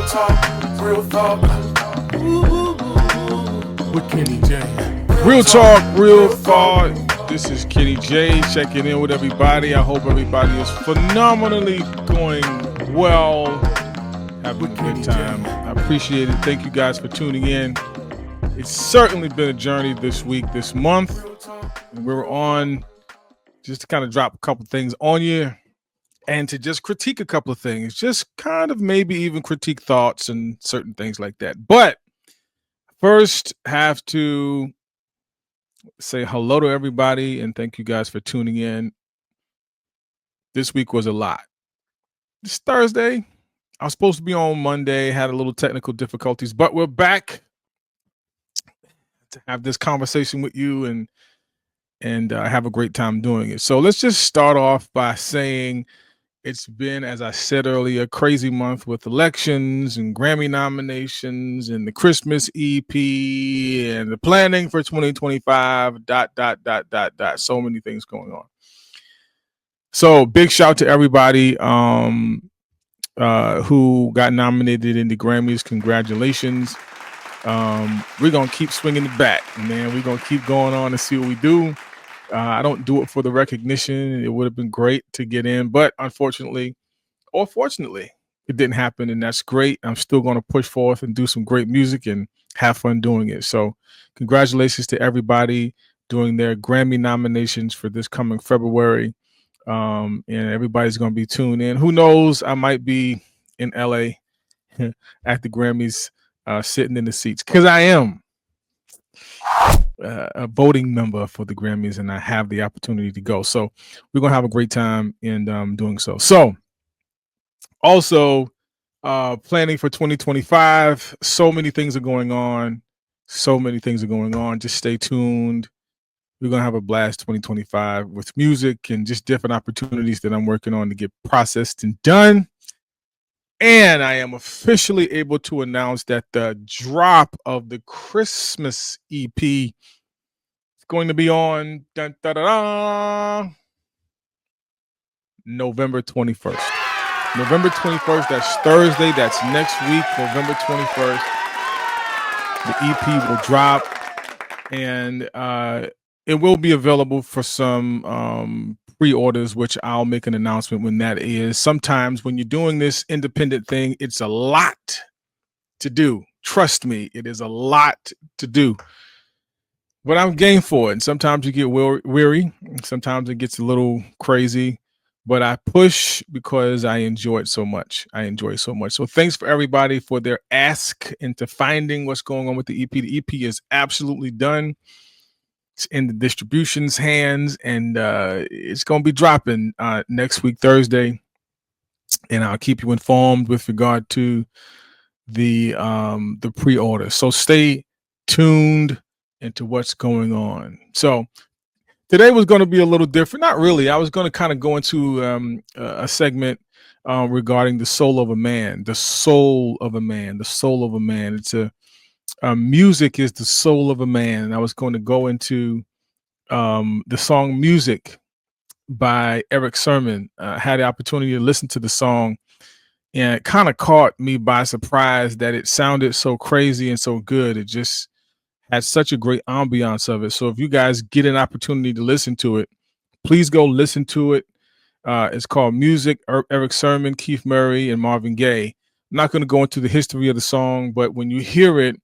talk, real thought. With Kenny J. Real talk, real thought. This is Kenny J checking in with everybody. I hope everybody is phenomenally going well, having a good time. I appreciate it. Thank you guys for tuning in. It's certainly been a journey this week, this month. And we're on just to kind of drop a couple things on you and to just critique a couple of things, just kind of maybe even critique thoughts and certain things like that. But first, have to say hello to everybody and thank you guys for tuning in. This week was a lot. It's Thursday. I was supposed to be on Monday, had a little technical difficulties, but we're back to have this conversation with you and have a great time doing it. So let's just start off by saying it's been, as I said earlier, a crazy month with elections and Grammy nominations and the Christmas EP and the planning for 2025, ... So many things going on. So big shout to everybody who got nominated in the Grammys. Congratulations. We're going to keep swinging the bat, man. We're going to keep going on and see what we do. I don't do it for the recognition. It would have been great to get in, but unfortunately, or fortunately, it didn't happen, and that's great. I'm still going to push forth and do some great music and have fun doing it. So congratulations to everybody doing their Grammy nominations for this coming February. And everybody's going to be tuned in. Who knows? I might be in LA at the Grammys sitting in the seats because I am a voting member for the Grammys and I have the opportunity to go. So we're going to have a great time in doing so. So also planning for 2025. So many things are going on. Just stay tuned. We're going to have a blast 2025 with music and just different opportunities that I'm working on to get processed and done. And I am officially able to announce that the drop of the Christmas EP is going to be on November 21st. November 21st, that's Thursday, that's next week, November 21st. The EP will drop and it will be available for some pre-orders, which I'll make an announcement when that is. Sometimes when you're doing this independent thing, it's a lot to do. Trust me, it is a lot to do. But I'm game for it. And sometimes you get weary. Sometimes it gets a little crazy. But I push because I enjoy it so much. So thanks for everybody for their ask into finding what's going on with the EP. The EP is absolutely done. It's in the distribution's hands, and it's going to be dropping next week, Thursday. And I'll keep you informed with regard to the pre-order. So stay tuned into what's going on. So today was going to be a little different. Not really. I was going to kind of go into a segment regarding the soul of a man. The soul of a man. It's music is the soul of a man. And I was going to go into the song Music by Eric Sermon. I had the opportunity to listen to the song, and it kind of caught me by surprise that it sounded so crazy and so good. It just had such a great ambiance of it. So if you guys get an opportunity to listen to it, please go listen to it. It's called Music, Eric Sermon, Keith Murray, and Marvin Gaye. I'm not going to go into the history of the song, but when you hear it,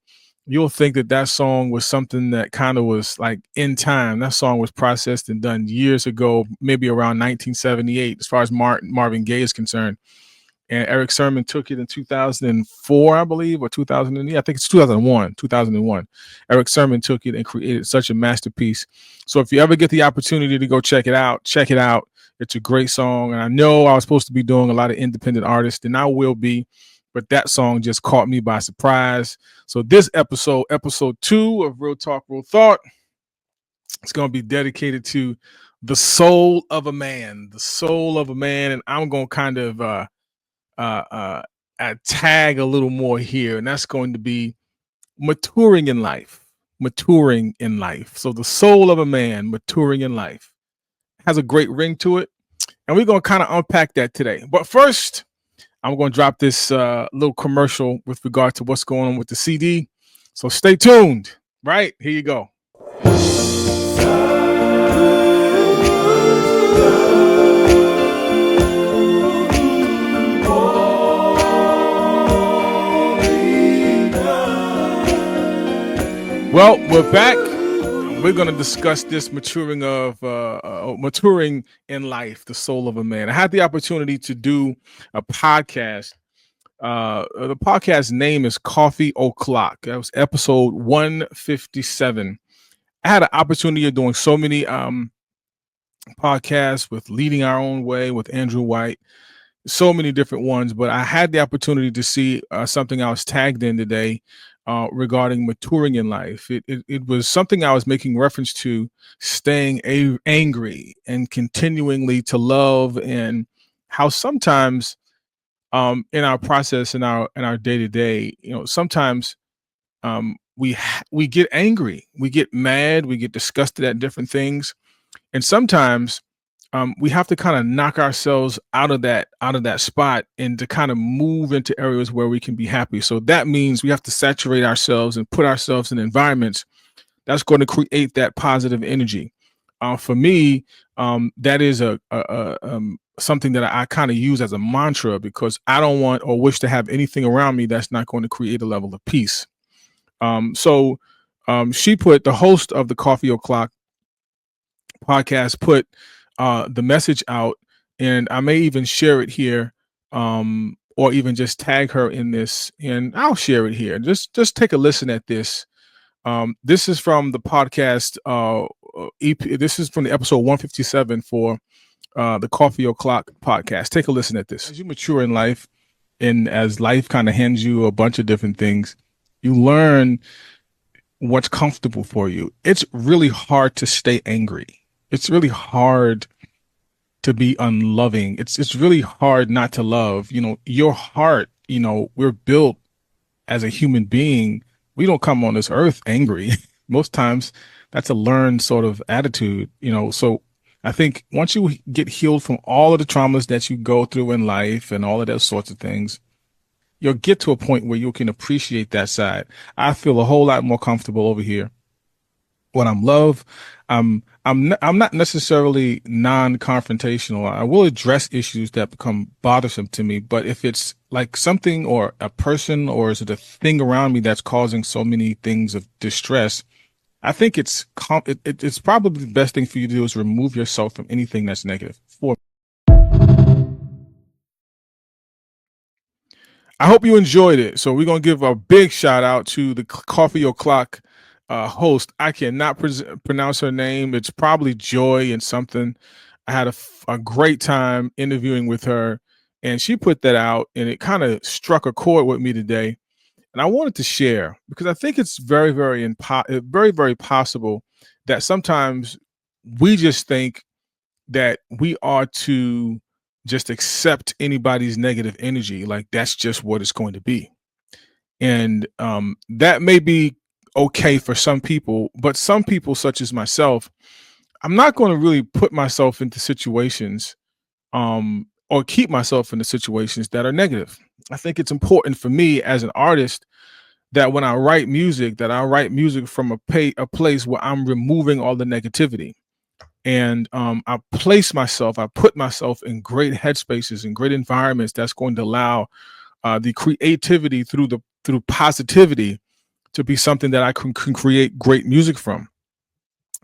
you'll think that song was something that kind of was like in time. That song was processed and done years ago, maybe around 1978, as far as Marvin Gaye is concerned. And Eric Sermon took it in 2004, I believe, or 2000. I think it's 2001. Eric Sermon took it and created such a masterpiece. So if you ever get the opportunity to go check it out. It's a great song. And I know I was supposed to be doing a lot of independent artists, and I will be, but that song just caught me by surprise. So this episode 2 of Real Talk, Real Thought, it's going to be dedicated to the soul of a man. And I'm going to kind of tag a little more here, and that's going to be maturing in life. So the soul of a man maturing in life has a great ring to it, and we're going to kind of unpack that today. But first, I'm going to drop this little commercial with regard to what's going on with the CD. So stay tuned. Right? Here you go. Well, we're back. We're going to discuss this maturing in life, the soul of a man. I had the opportunity to do a podcast. The podcast name is Coffee O'Clock. That was episode 157. I had an opportunity of doing so many podcasts with Leading Our Own Way with Andrew White, so many different ones, but I had the opportunity to see something I was tagged in today regarding maturing in life. It was something I was making reference to, staying angry and continually to love, and how sometimes in our process, in our day to day, sometimes we get angry, we get mad, we get disgusted at different things, and sometimes we have to kind of knock ourselves out of that spot and to kind of move into areas where we can be happy. So that means we have to saturate ourselves and put ourselves in environments that's going to create that positive energy. For me, that is something that I kind of use as a mantra, because I don't want or wish to have anything around me that's not going to create a level of peace. So she put, the host of the Coffee O'Clock podcast, put the message out, and I may even share it here, or even just tag her in this, and I'll share it here. Just take a listen at this. This is from the podcast EP. This is from the episode 157 for the Coffee O'Clock podcast. Take a listen at this. As you mature in life, and as life kind of hands you a bunch of different things, you learn what's comfortable for you. It's really hard to stay angry. It's really hard to be unloving. It's really hard not to love. Your heart, we're built as a human being. We don't come on this earth angry. Most times that's a learned sort of attitude, so I think once you get healed from all of the traumas that you go through in life and all of those sorts of things, you'll get to a point where you can appreciate that side. I feel a whole lot more comfortable over here when I'm love. I'm not necessarily non-confrontational. I will address issues that become bothersome to me, but if it's like something or a person, or is it a thing around me that's causing so many things of distress, I think it's probably the best thing for you to do is remove yourself from anything that's negative. I hope you enjoyed it. So we're going to give a big shout out to the Coffee O'Clock host. I cannot pronounce her name. It's probably Joy and something. I had a great time interviewing with her, and she put that out, and it kind of struck a chord with me today. And I wanted to share, because I think it's very, very, very, very possible that sometimes we just think that we are to just accept anybody's negative energy, like that's just what it's going to be. And that may be okay for some people, but some people, such as myself, I'm not going to really put myself into situations or keep myself in the situations that are negative. I think it's important for me as an artist that when I write music, that I write music from a place where I'm removing all the negativity. And I put myself in great headspaces and great environments that's going to allow the creativity through positivity to be something that I can create great music from.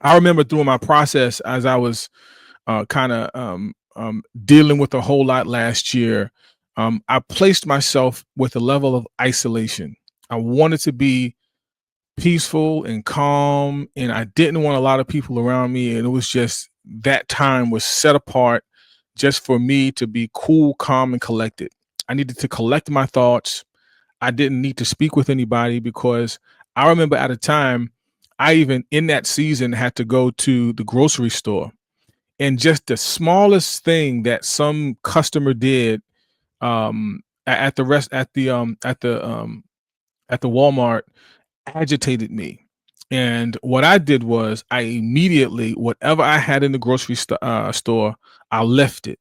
I remember through my process, as I was kind of dealing with a whole lot last year, I placed myself with a level of isolation. I wanted to be peaceful and calm, and I didn't want a lot of people around me. And it was just, that time was set apart just for me to be cool, calm, and collected. I needed to collect my thoughts. I didn't need to speak with anybody, because I remember at a time, I even in that season had to go to the grocery store, and just the smallest thing that some customer did at the rest at the Walmart agitated me. And what I did was, I immediately, whatever I had in the grocery store, I left it.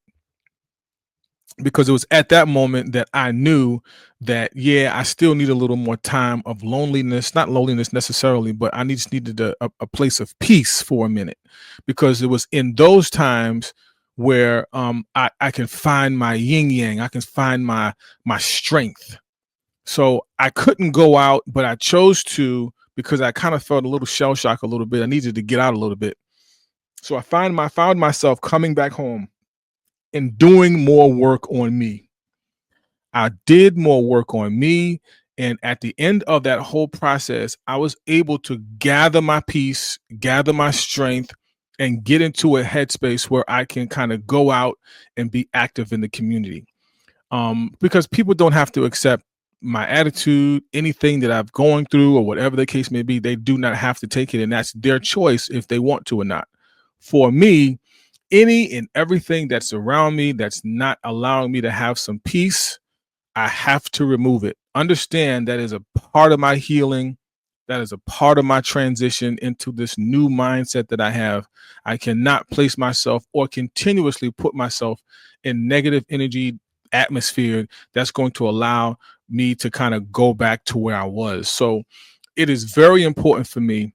because it was at that moment that I knew that, yeah, I still need a little more time of loneliness, not loneliness necessarily, but I just needed a place of peace for a minute, because it was in those times where I can find my yin yang, I can find my strength. So I couldn't go out, but I chose to, because I kind of felt a little shell shock a little bit. I needed to get out a little bit. So found myself coming back home and doing more work on me. I did more work on me. And at the end of that whole process, I was able to gather my peace, gather my strength, and get into a headspace where I can kind of go out and be active in the community. Because people don't have to accept my attitude, anything that I've going through, or whatever the case may be. They do not have to take it, and that's their choice if they want to or not. For me, any and everything that's around me that's not allowing me to have some peace, I have to remove it. Understand that is a part of my healing. That is a part of my transition into this new mindset that I have. I cannot place myself or continuously put myself in negative energy atmosphere that's going to allow me to kind of go back to where I was. So it is very important for me,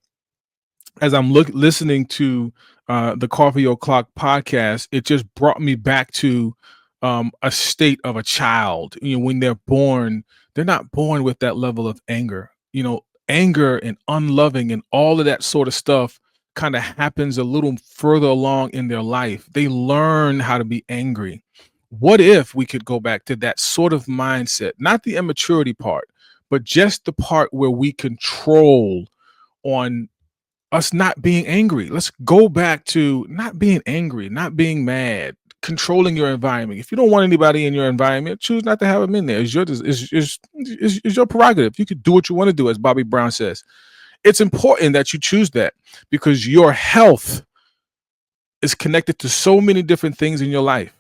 as I'm listening to the Coffee O'Clock podcast, it just brought me back to a state of a child. You know, when they're born, they're not born with that level of anger. You know, anger and unloving and all of that sort of stuff kind of happens a little further along in their life. They learn how to be angry. What if we could go back to that sort of mindset, not the immaturity part, but just the part where we control on us not being angry. Let's go back to not being angry, not being mad, controlling your environment. If you don't want anybody in your environment, choose not to have them in there. It's your prerogative. You could do what you want to do, as Bobby Brown says. It's important that you choose that, because your health is connected to so many different things in your life.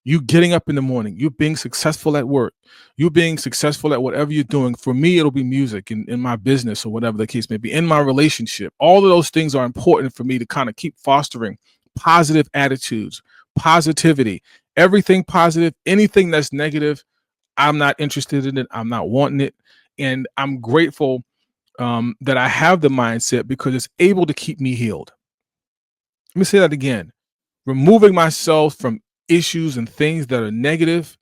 You getting up in the morning, you being successful at work, you being successful at whatever you're doing. For me, it'll be music in my business, or whatever the case may be, in my relationship. All of those things are important for me to kind of keep fostering positive attitudes, positivity, everything positive. Anything that's negative, I'm not interested in it. I'm not wanting it. And I'm grateful that I have the mindset, because it's able to keep me healed. Let me say that again. Removing myself from issues and things that are negative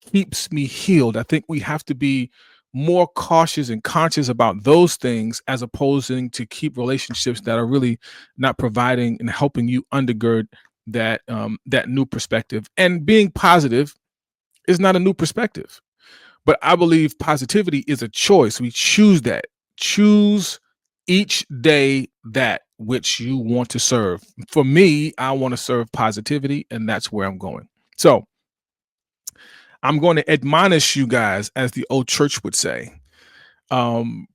keeps me healed. I think we have to be more cautious and conscious about those things, as opposed to keep relationships that are really not providing and helping you undergird that new perspective. And being positive is not a new perspective, but I believe positivity is a choice. We choose that. Choose each day that which you want to serve. For me, I want to serve positivity, and that's where I'm going. So I'm going to admonish you guys, as the old church would say. Um,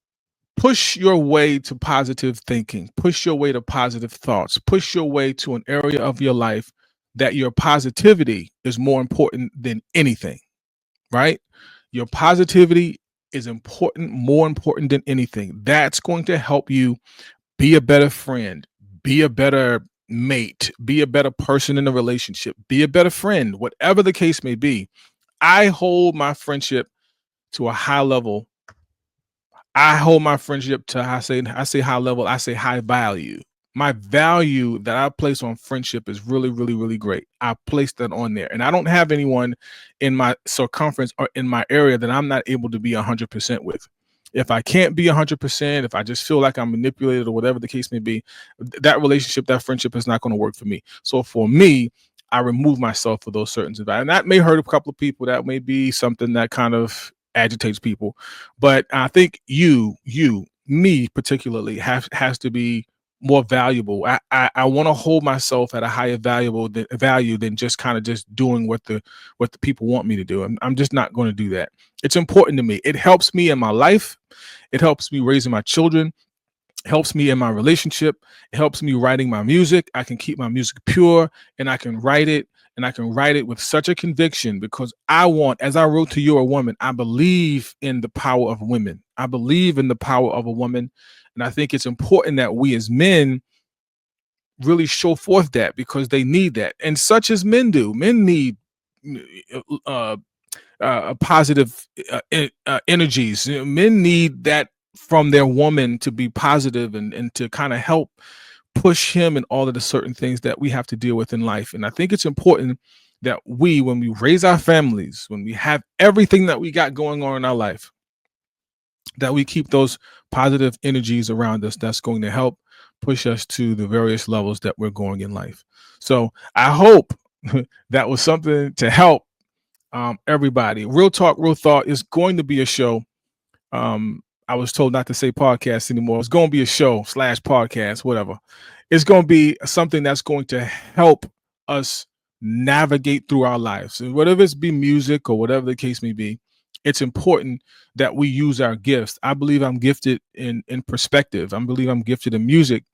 Push your way to positive thinking, push your way to positive thoughts, push your way to an area of your life that your positivity is more important than anything, right? Your positivity is important, more important than anything. That's going to help you be a better friend, be a better mate, be a better person in a relationship, be a better friend, whatever the case may be. I hold my friendship to a high level. I hold my friendship to, I say high level, I say high value. My value that I place on friendship is really, really, really great. I place that on there. And I don't have anyone in my circumference or in my area that I'm not able to be 100% with. If I can't be 100%, if I just feel like I'm manipulated, or whatever the case may be, that relationship, that friendship is not going to work for me. So for me, I remove myself for those certain environments. And that may hurt a couple of people. That may be something that kind of agitates people. But I think me particularly, has to be more valuable. I want to hold myself at a higher value than just kind of just doing what the people want me to do. I'm just not going to do that. It's important to me. It helps me in my life. It helps me raising my children. Helps me in my relationship. It helps me writing my music. I can keep my music pure, and I can write it, and I can write it with such a conviction, because I want, as I wrote to You're a Woman, I believe in the power of women. I believe in the power of a woman. And I think it's important that we as men really show forth that, because they need that. And such as men do. Men need uh, positive energies. Men need that from their woman to be positive and to kind of help push him in all of the certain things that we have to deal with in life. And I think it's important that when we raise our families, when we have everything that we got going on in our life, that we keep those positive energies around us that's going to help push us to the various levels that we're going in life. So I hope that was something to help everybody. Real Talk, Real Thought is going to be a show. I was told not to say podcast anymore. It's going to be a show / podcast, whatever. It's going to be something that's going to help us navigate through our lives. And whatever it's be music or whatever the case may be, it's important that we use our gifts. I believe I'm gifted in perspective. I believe I'm gifted in music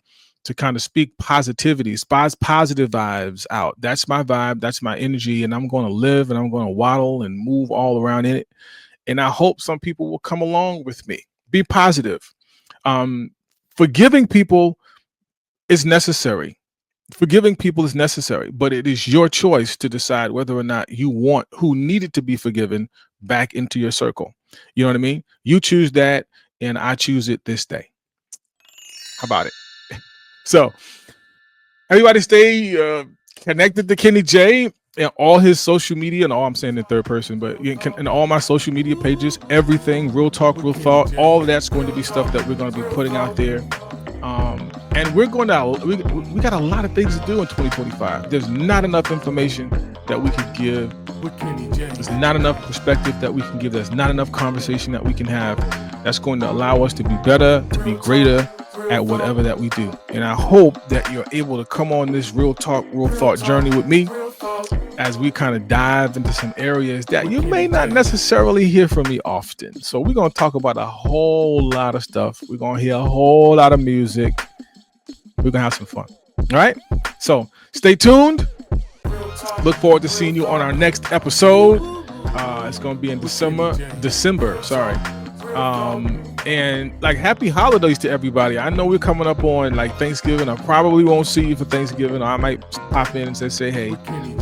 to kind of speak positivity, positive vibes out. That's my vibe. That's my energy. And I'm going to live and I'm going to waddle and move all around in it. And I hope some people will come along with me. Be positive. Forgiving people is necessary. Forgiving people is necessary, but it is your choice to decide whether or not you want who needed to be forgiven back into your circle. You know what I mean? You choose that, and I choose it this day. How about it? So everybody stay connected to Kenny J and all his social media, and all I'm saying in third person, but in all my social media pages, everything, Real Talk, Real Thought, all of that's going to be stuff that we're going to be putting out there. And we're going to, we got a lot of things to do in 2025. There's not enough information that we can give. There's not enough perspective that we can give. There's not enough conversation that we can have that's going to allow us to be better, to be greater at whatever that we do. And I hope that you're able to come on this Real Talk, Real Thought journey with me as we kind of dive into some areas that you may not necessarily hear from me often. So we're going to talk about a whole lot of stuff. We're going to hear a whole lot of music. We're going to have some fun. All right. So stay tuned. Look forward to seeing you on our next episode. It's going to be in December. Sorry. And like happy holidays to everybody. I know we're coming up on like Thanksgiving. I probably won't see you for Thanksgiving. I might pop in and say, hey,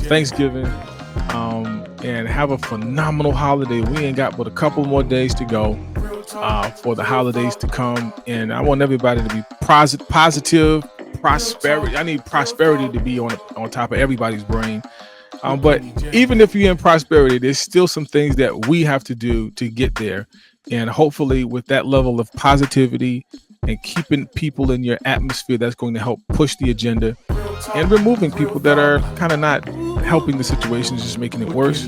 Thanksgiving. And have a phenomenal holiday. We ain't got but a couple more days to go for the holidays to come. And I want everybody to be positive, prosperity. I need prosperity to be on top of everybody's brain. But even if you're in prosperity, there's still some things that we have to do to get there. And hopefully with that level of positivity and keeping people in your atmosphere, that's going to help push the agenda and removing people that are kind of not helping the situation, just making it worse.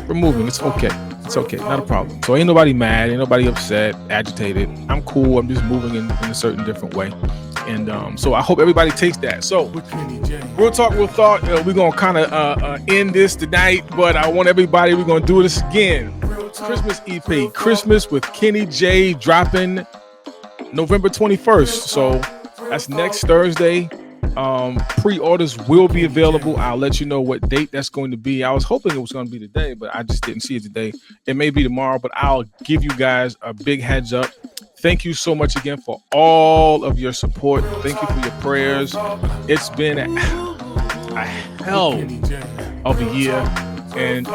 Removing, it's okay. It's okay, not a problem. So ain't nobody mad, ain't nobody upset, agitated. I'm cool. I'm just moving in a certain different way. And so I hope everybody takes that. So Real Talk, Real Thought. We're going to kind of end this tonight, but I want everybody, we're going to do this again. Christmas EP, Christmas with Kenny J, dropping November 21st. So that's next Thursday. Pre-orders will be available. I'll let you know what date that's going to be. I was hoping it was going to be today, but I just didn't see it today. It may be tomorrow, but I'll give you guys a big heads up. Thank you so much again for all of your support. Thank you for your prayers. It's been a hell of a year, and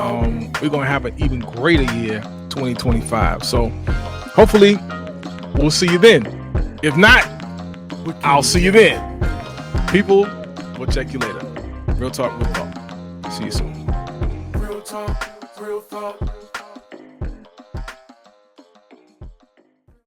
we're going to have an even greater year, 2025. So hopefully we'll see you then. If not, I'll see you then. People, we'll check you later. Real Talk, Real Thought. See you soon. Real talk, real thought.